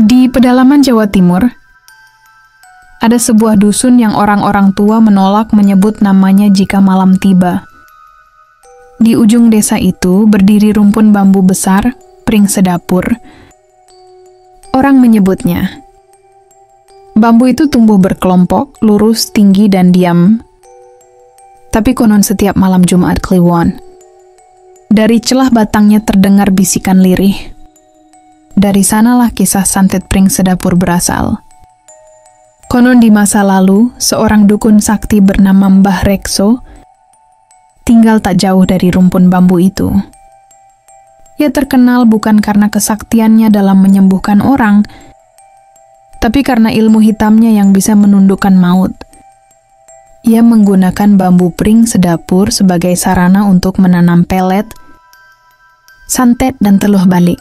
Di pedalaman Jawa Timur, ada sebuah dusun yang orang-orang tua menolak menyebut namanya jika malam tiba. Di ujung desa itu berdiri rumpun bambu besar, pring sedapur. Orang menyebutnya. Bambu itu tumbuh berkelompok, lurus, tinggi, dan diam. Tapi konon setiap malam Jumat Kliwon, dari celah batangnya terdengar bisikan lirih. Dari sanalah kisah santet pring sedapur berasal. Konon di masa lalu, seorang dukun sakti bernama Mbah Rekso tinggal tak jauh dari rumpun bambu itu. Ia terkenal bukan karena kesaktiannya dalam menyembuhkan orang, tapi karena ilmu hitamnya yang bisa menundukkan maut. Ia menggunakan bambu pring sedapur sebagai sarana untuk menanam pelet, santet, dan teluh balik.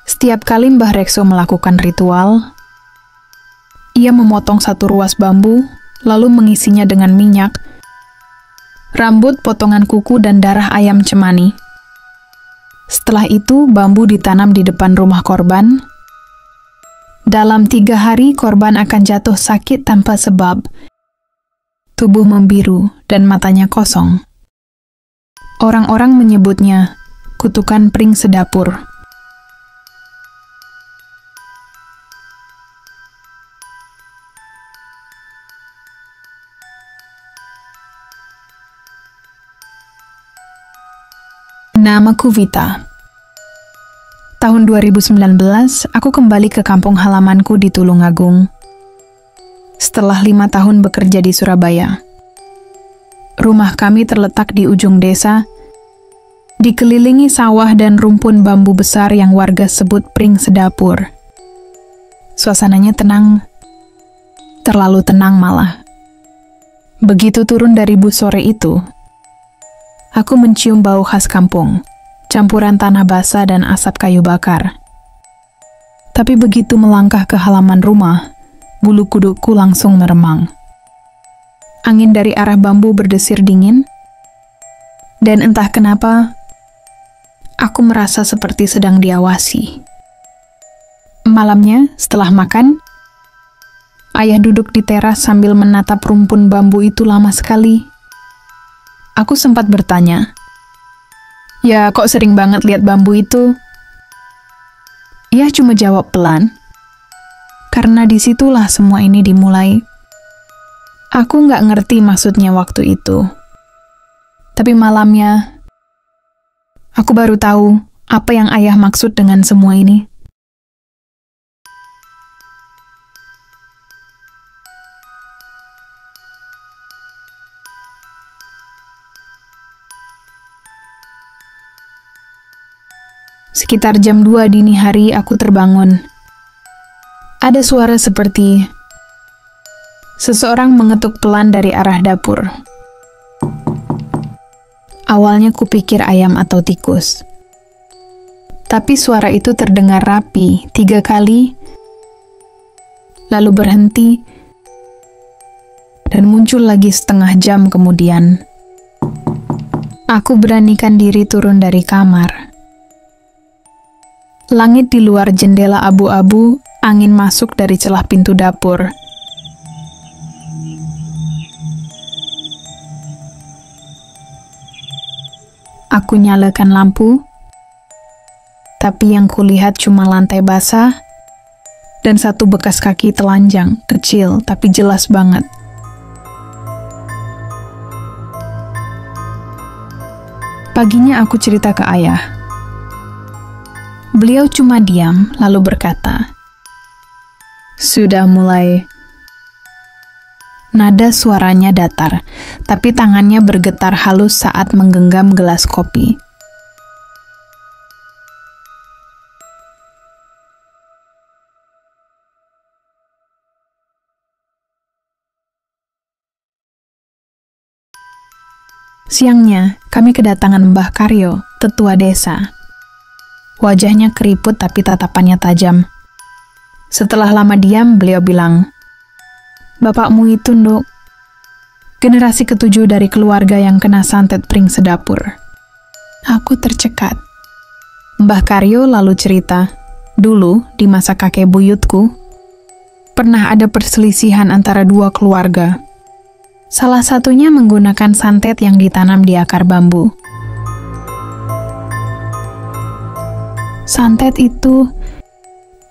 Setiap kali Mbah Rekso melakukan ritual, ia memotong satu ruas bambu, lalu mengisinya dengan minyak, rambut, potongan kuku, dan darah ayam cemani. Setelah itu, bambu ditanam di depan rumah korban. Dalam 3 hari, korban akan jatuh sakit tanpa sebab. Tubuh membiru dan matanya kosong. Orang-orang menyebutnya kutukan pring sedapur. Namaku Vita. Tahun 2019, aku kembali ke kampung halamanku di Tulungagung. Setelah 5 tahun bekerja di Surabaya. Rumah kami terletak di ujung desa, dikelilingi sawah dan rumpun bambu besar yang warga sebut pring sedapur. Suasananya tenang, terlalu tenang malah. Begitu turun dari bus sore itu, aku mencium bau khas kampung, campuran tanah basah dan asap kayu bakar. Tapi begitu melangkah ke halaman rumah, bulu kudukku langsung meremang. Angin dari arah bambu berdesir dingin, dan entah kenapa, aku merasa seperti sedang diawasi. Malamnya, setelah makan, ayah duduk di teras sambil menatap rumpun bambu itu lama sekali. Aku sempat bertanya, "Ya, kok sering banget lihat bambu itu?" Ia cuma jawab pelan, "Karena disitulah semua ini dimulai." Aku nggak ngerti maksudnya waktu itu. Tapi malamnya, aku baru tahu apa yang ayah maksud dengan semua ini. Sekitar jam 2 dini hari aku terbangun. Ada suara seperti seseorang mengetuk pelan dari arah dapur. Awalnya kupikir ayam atau tikus. Tapi suara itu terdengar rapi 3 kali, lalu berhenti, dan muncul lagi setengah jam kemudian. Aku beranikan diri turun dari kamar. Langit di luar jendela abu-abu, angin masuk dari celah pintu dapur. Aku nyalakan lampu, tapi yang kulihat cuma lantai basah dan satu bekas kaki telanjang, kecil tapi jelas banget. Paginya aku cerita ke ayah. Beliau cuma diam, lalu berkata, "Sudah mulai." Nada suaranya datar, tapi tangannya bergetar halus saat menggenggam gelas kopi. Siangnya, kami kedatangan Mbah Karyo, tetua desa. Wajahnya keriput tapi tatapannya tajam. Setelah lama diam, beliau bilang, "Bapakmu itu, Nduk, generasi ke-7 dari keluarga yang kena santet pring sedapur." Aku tercekat. Mbah Karyo lalu cerita, Dulu, di masa kakek buyutku, pernah ada perselisihan antara dua keluarga. Salah satunya menggunakan santet yang ditanam di akar bambu. Santet itu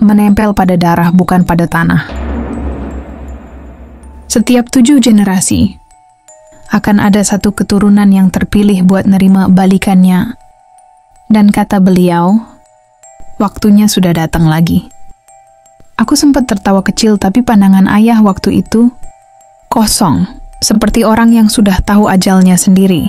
menempel pada darah, bukan pada tanah. Setiap 7 generasi, akan ada satu keturunan yang terpilih buat nerima balikannya. Dan kata beliau, waktunya sudah datang lagi. Aku sempat tertawa kecil, tapi pandangan ayah waktu itu kosong, seperti orang yang sudah tahu ajalnya sendiri.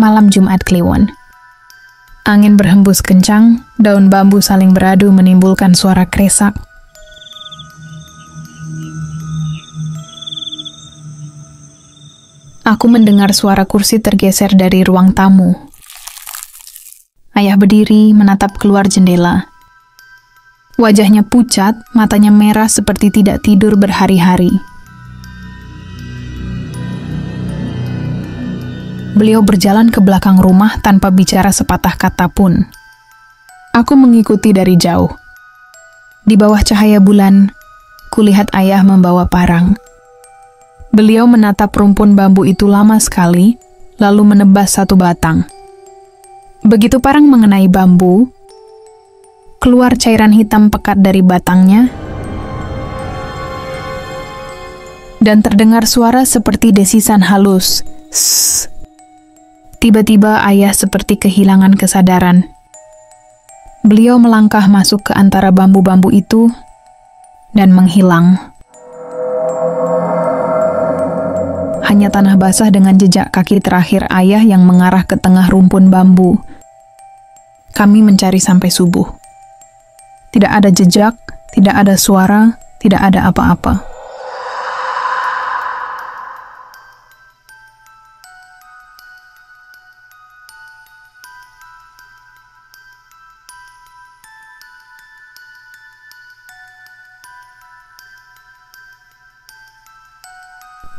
Malam Jumat Kliwon. Angin berhembus kencang, daun bambu saling beradu menimbulkan suara kresak. Aku mendengar suara kursi tergeser dari ruang tamu. Ayah berdiri menatap keluar jendela. Wajahnya pucat, matanya merah seperti tidak tidur berhari-hari. Beliau berjalan ke belakang rumah tanpa bicara sepatah kata pun. Aku mengikuti dari jauh. Di bawah cahaya bulan, kulihat ayah membawa parang. Beliau menatap rumpun bambu itu lama sekali, lalu menebas satu batang. Begitu parang mengenai bambu, keluar cairan hitam pekat dari batangnya, dan terdengar suara seperti desisan halus. Sss. Tiba-tiba ayah seperti kehilangan kesadaran. Beliau melangkah masuk ke antara bambu-bambu itu dan menghilang. Hanya tanah basah dengan jejak kaki terakhir ayah yang mengarah ke tengah rumpun bambu. Kami mencari sampai subuh. Tidak ada jejak, tidak ada suara, tidak ada apa-apa.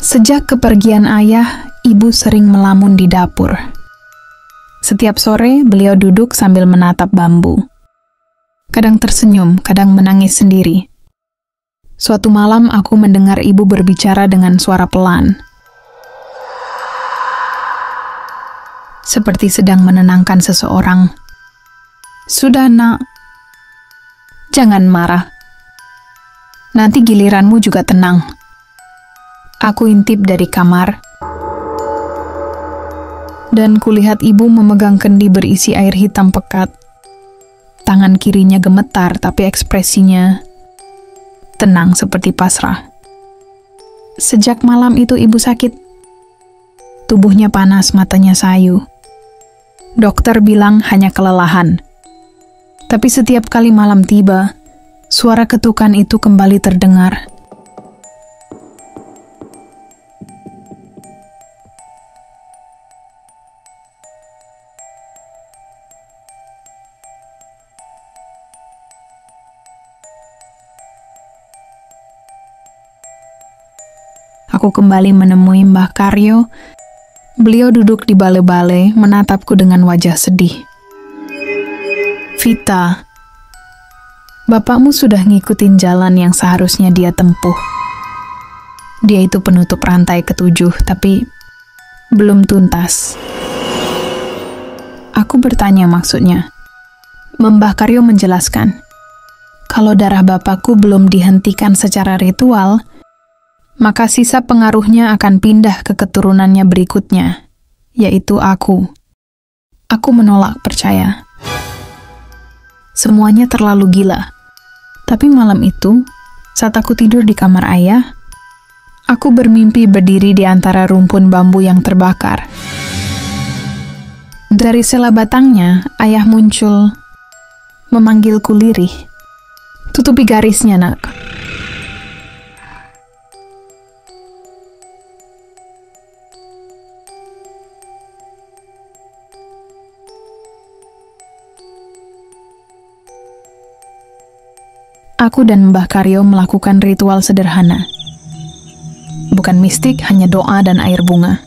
Sejak kepergian ayah, ibu sering melamun di dapur. Setiap sore, beliau duduk sambil menatap bambu. Kadang tersenyum, kadang menangis sendiri. Suatu malam, aku mendengar ibu berbicara dengan suara pelan. Seperti sedang menenangkan seseorang. "Sudah, Nak. Jangan marah. Nanti giliranmu juga tenang." Aku intip dari kamar, dan kulihat ibu memegang kendi berisi air hitam pekat. Tangan kirinya gemetar, tapi ekspresinya tenang seperti pasrah. Sejak malam itu ibu sakit. Tubuhnya panas, matanya sayu. Dokter bilang hanya kelelahan. Tapi setiap kali malam tiba, suara ketukan itu kembali terdengar. Aku kembali menemui Mbah Karyo. Beliau duduk di bale-bale, menatapku dengan wajah sedih. "Vita, bapakmu sudah ngikutin jalan yang seharusnya dia tempuh. Dia itu penutup rantai ke-7, tapi belum tuntas." Aku bertanya maksudnya. Mbah Karyo menjelaskan, kalau darah bapakku belum dihentikan secara ritual, maka sisa pengaruhnya akan pindah ke keturunannya berikutnya, yaitu aku. Aku menolak percaya. Semuanya terlalu gila. Tapi malam itu, saat aku tidur di kamar ayah, aku bermimpi berdiri di antara rumpun bambu yang terbakar. Dari sela batangnya, ayah muncul, memanggilku lirih. "Tutupi garisnya, Nak." aku dan Mbah Karyo melakukan ritual sederhana. Bukan mistik, hanya doa dan air bunga.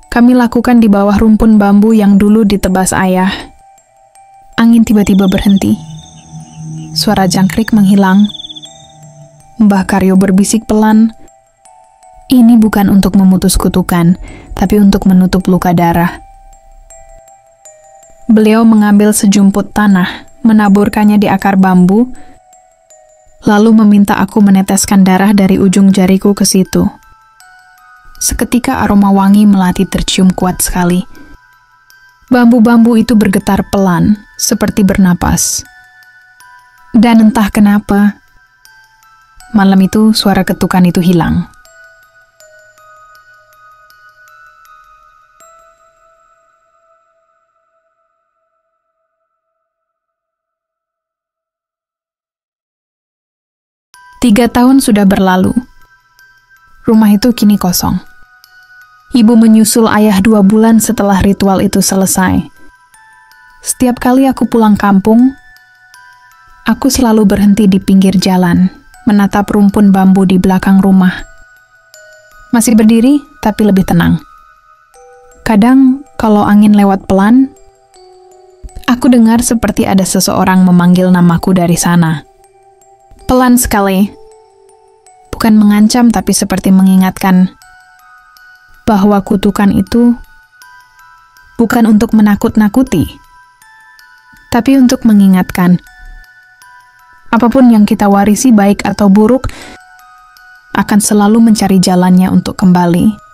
Kami lakukan di bawah rumpun bambu yang dulu ditebas ayah. Angin tiba-tiba berhenti. Suara jangkrik menghilang. Mbah Karyo berbisik pelan, "Ini bukan untuk memutus kutukan, tapi untuk menutup luka darah." Beliau mengambil sejumput tanah, menaburkannya di akar bambu, lalu meminta aku meneteskan darah dari ujung jariku ke situ. Seketika aroma wangi melati tercium kuat sekali. Bambu-bambu itu bergetar pelan, seperti bernapas. Dan entah kenapa, malam itu suara ketukan itu hilang. Tiga tahun sudah berlalu. Rumah itu kini kosong. Ibu menyusul ayah 2 bulan setelah ritual itu selesai. Setiap kali aku pulang kampung, aku selalu berhenti di pinggir jalan, menatap rumpun bambu di belakang rumah. Masih berdiri, tapi lebih tenang. Kadang, kalau angin lewat pelan, aku dengar seperti ada seseorang memanggil namaku dari sana. Pelan sekali. Bukan mengancam, tapi seperti mengingatkan bahwa kutukan itu bukan untuk menakut-nakuti, tapi untuk mengingatkan. Apapun yang kita warisi, baik atau buruk, akan selalu mencari jalannya untuk kembali.